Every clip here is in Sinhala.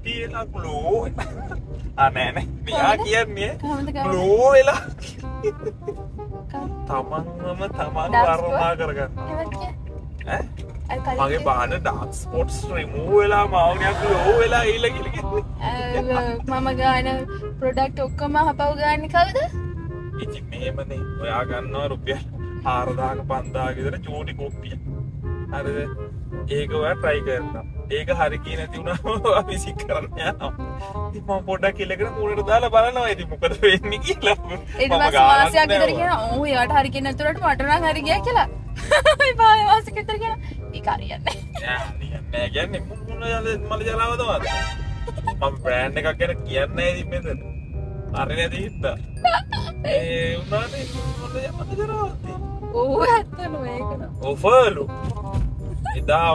Tiela glue. Aneh. Dia kiannya glue වෙලා. තමන්ම වර්ණනා කරගන්න. මගේ බාන ඩාර්ක් ස්පොට්ස් රිමූව් වෙලා මාවුනියක් ලෝ වෙලා ඊළ මම ගාන ප්‍රොඩක්ට් ඔක්කොම හපව් ගන්න කවුද? ඉතින් මෙහෙමනේ ඔයා ගන්නවා රුපියල් 4000ක 5000ක විතර චූටි කොප්පිය. හරිද? ඒක ඔයා try කරනවා. ඒක හරි කිය නැති වුණාම ඔයා විසික් කරන්න යනවා. ඉතින් මම පොඩ්ඩක් ඉල්ලගෙන මූණට දාලා බලනවා ඉතින් මොකද වෙන්නේ කියලා. ඊට පස්සේ මාසයක් විතර කියනවා "ඔව් එයාට හරි කිය නැතුණට මට නම් හරි ගියා" කියලා. බාය මාසෙක විතර කියනවා ඒක හරියන්නේ නැහැ. නෑ කියන්නේ මොන මල ජලාවදවද? මම බ්‍රෑන්ඩ් එකක් ගැන කියන්නේ නැහැ ඉතින් මෙතන. හරි නැති හින්දා. උනානේ මොන ජලාවද? ඔව් ඇත්තම ඒක නෝ. ඔෆර්ලු. එදා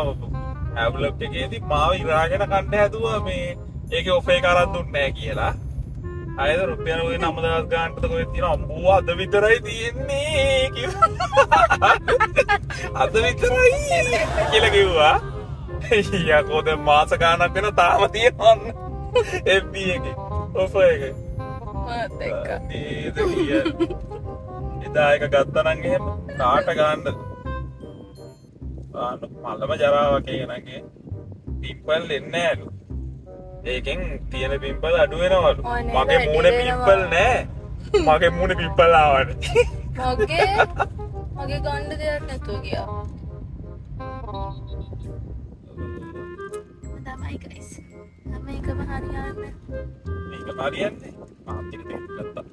ඇව්ලොග් එකේදී මාව ඉරාගෙන කන්න හැදුවා මේ ඒකේ ඔෆර් එක අරන් දුන්නේ නැහැ කියලා. අයද රුපියල් 9000 ගානකට කොහෙද තියෙන අම්බෝ අද විතරයි තියෙන්නේ කිව්වා. අද විතරයි කියලා කිව්වා. යකෝ දැන් මාස ගානක් වෙන තාම තියෙනවා FB එකේ ඔෆර් එක. මත් එක්ක. එදා එක ගත්තා නම් එහෙම කාට ගන්නද? මල්ලම ජරාවක් කියනගේ පිම්පල් එන්නේ නැලු. ඒකෙන් තියෙන පිම්පල් අඩු වෙනවලු. මගේ මූණේ පිම්පල් නැහැ. මගේ මූණේ පිම්පල් ආවනේ. මගේ ගන්න දෙයක් නැතුව ගියා. තමයි ගයිස්. මේකම හරියන්නේ. මේක හරියන්නේ. මාත් ටික ගත්තා.